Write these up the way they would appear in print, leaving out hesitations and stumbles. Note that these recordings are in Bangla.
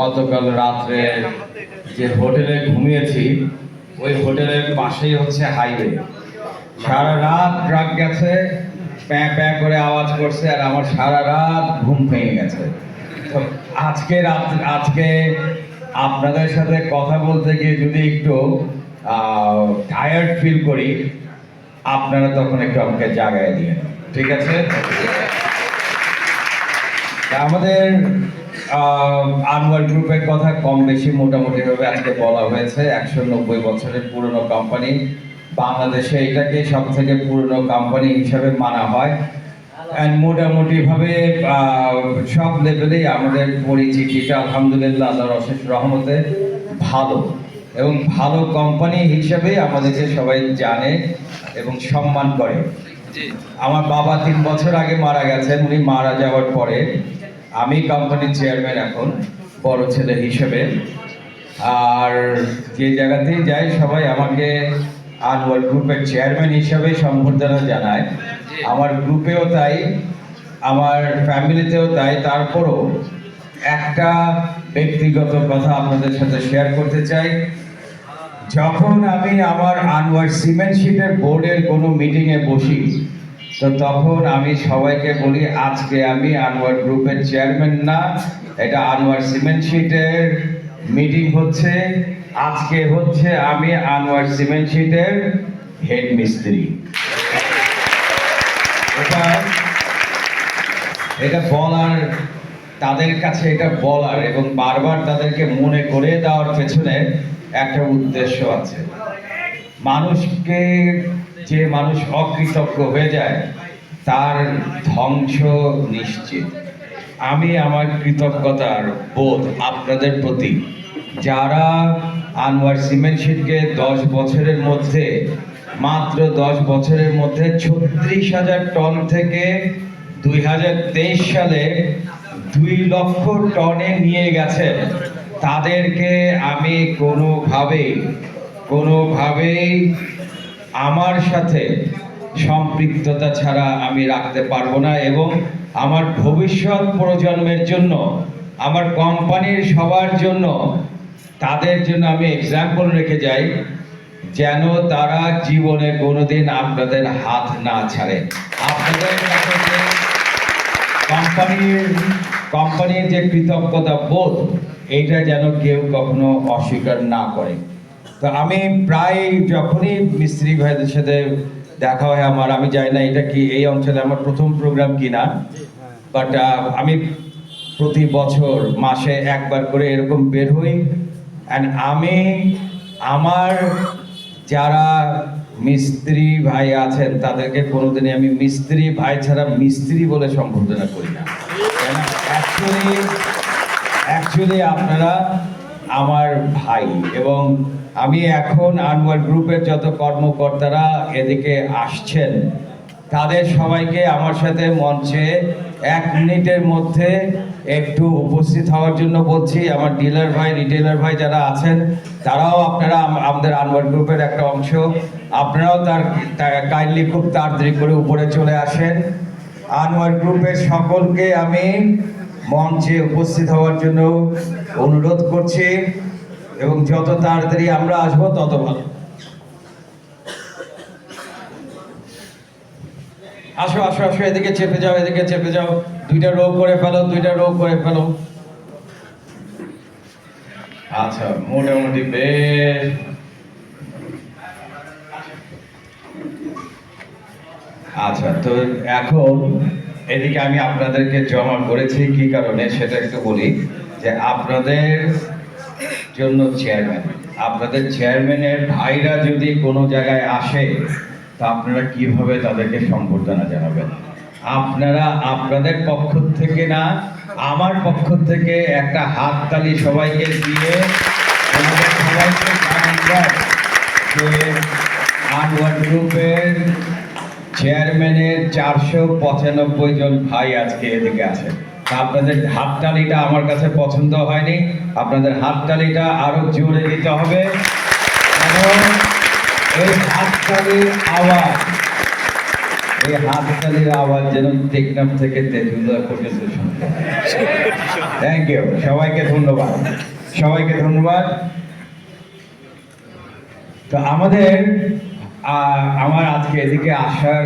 গতকাল রাত্রে যে হোটেলে ঘুমিয়েছি ওই হোটেলের পাশেই হচ্ছে হাইওয়ে। সারা রাত ট্রাক গেছে, প্যাঁ প্যাঁ করে আওয়াজ করছে, আর আমার সারা রাত ঘুম ভেঙে গেছে। তো আজকে আপনাদের সাথে কথা বলতে গিয়ে যদি একটু টায়ার্ড ফিল করি, আপনারা তখন একটু আমাকে জাগায় দিয়ে, ঠিক আছে? আমাদের আনোয়ার গ্রুপের কথা কম বেশি মোটামুটি ভাবে আজকে বলা হয়েছে। 190 বছরের পুরনো কোম্পানি, বাংলাদেশে এটাকে সব থেকে পুরনো কোম্পানি হিসাবে মানা হয়। মোটামুটি ভাবে সব লেভেলেই আমাদের পরিচিতিটা আলহামদুলিল্লাহ আল্লাহর অশেষ রহমতে ভালো, এবং ভালো কোম্পানি হিসাবে আমাদেরকে সবাই জানে এবং সম্মান করে। আমার বাবা 3 বছর আগে মারা গেছেন। উনি মারা যাওয়ার পরে আমি কোম্পানির চেয়ারম্যান এখন, বড় ছেলে হিসেবে। আর যে জায়গাতেই যাই সবাই আমাকে আনোয়ার গ্রুপের চেয়ারম্যান হিসাবে সম্বর্ধনা জানায়। আমার গ্রুপেও তাই, আমার ফ্যামিলিতেও তাই। তারপরও একটা ব্যক্তিগত কথা আপনাদের সাথে শেয়ার করতে চাই। যখন আমি আমার আনোয়ার সিমেন্ট শিটের বোর্ডের কোনো মিটিংয়ে বসি, তো তখন আমি সবাইকে বলি আজকে আমি আনোয়ার গ্রুপের চেয়ারম্যান না, এটা আনোয়ার সিমেন্ট শিটের মিটিং হচ্ছে। আজকে হচ্ছে আমি আনোয়ার সিমেন্ট শিটের হেড মিস্ত্রি। এটা বলার, তাদের কাছে এটা বলার এবং বারবার তাদেরকে মনে করে দেওয়ার পেছনে একটা উদ্দেশ্য আছে। মানুষকে, যে মানুষ অকৃতজ্ঞ হয়ে যায় তার ধ্বংস নিশ্চিত। আমি আমার কৃতজ্ঞতার বোধ আপনাদের প্রতি, যারা আনোয়ার সিমেন্ট শিটকে 10 বছরের মধ্যে, মাত্র 10 বছরের মধ্যে 36,000 টন থেকে 2023 সালে 2 লক্ষ টনে নিয়ে গেছে। তাদেরকে আমি কোনোভাবেই আমার সাথে সম্পৃক্ততা ছাড়া আমি রাখতে পারবো না, এবং আমার ভবিষ্যৎ প্রজন্মের জন্য, আমার কোম্পানির সবার জন্য, তাদের জন্য আমি এক্সাম্পল রেখে যাই, যেন তারা জীবনে কোনোদিন আপনাদের হাত না ছাড়ে। আপনাদের কাছে যে কোম্পানির যে কৃতজ্ঞতা বোধ, এইটা যেন কেউ কখনো অস্বীকার না করে। তো আমি প্রায় যখনই মিস্ত্রি ভাইদের সাথে দেখা হয় আমার, আমি জানি না এটা কি এই অঞ্চলে আমার প্রথম প্রোগ্রাম কিনা, বাট আমি প্রতি বছর মাসে একবার করে এরকম বের হই। অ্যান্ড আমি আমার যারা মিস্ত্রি ভাই আছেন তাদেরকে কোনোদিনই আমি মিস্ত্রি ভাই ছাড়া মিস্ত্রি বলে সম্বোধনা করি না। অ্যাকচুয়ালি আপনারা আমার ভাই, এবং আমি এখন আনোয়ার গ্রুপের যত কর্মকর্তারা এদিকে আসছেন তাদের সবাইকে আমার সাথে মঞ্চে 1 মিনিটের মধ্যে একটু উপস্থিত হওয়ার জন্য বলছি। আমার ডিলার ভাই, রিটেলার ভাই যারা আছেন তারাও, আপনারা আমাদের আনোয়ার গ্রুপের একটা অংশ, আপনারাও তার কাইন্ডলি খুব তাড়াতাড়ি করে উপরে চলে আসেন। আনোয়ার গ্রুপের সকলকে আমি মঞ্চে উপস্থিত হওয়ার জন্য অনুরোধ করছি, এবং যত তাড়াতাড়ি আমরা আসবো তত ভালো। আসো আসো আসো, এদিকে চেপে যাও, এদিকে চেপে যাও, 2টা রো করে ফেলো, 2টা রো করে ফেলো। আচ্ছা, মোটামুটি বেশ। আচ্ছা, তো এখন এদিকে আমি আপনাদেরকে জমা করেছি কি কারণে সেটা একটু বলি, যে আপনাদের জন্য চেয়ারম্যান, আপনাদের চেয়ারম্যানের ভাইরা যদি কোনো জায়গায় আসে তা আপনারা কিভাবে তাদেরকে সম্বর্ধনা জানাবেন? আপনারা আপনাদের পক্ষ থেকে না, আমার পক্ষ থেকে একটা হাততালি সবাইকে দিয়ে আমাদের সবাইকে জানান যে আনোয়ার গ্রুপের চেয়ারম্যানের 495 জন ভাই আজকে এদিকে আছেন। আপনাদের হাততালিটা আমার কাছে পছন্দ হয়নি, আপনাদের হাততালিটা আরো জোরে দিতে হবে, কারণ এই হাততালির আওয়াজ যেন টেকনাফ থেকে তেঁতুলিয়া পর্যন্ত শুনতে হয়। থ্যাংক ইউ, সবাইকে ধন্যবাদ, সবাইকে ধন্যবাদ। তো আমার আজকে এদিকে আসার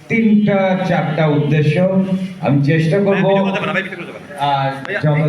3-4টা উদ্দেশ্য, আমি চেষ্টা করব আর যত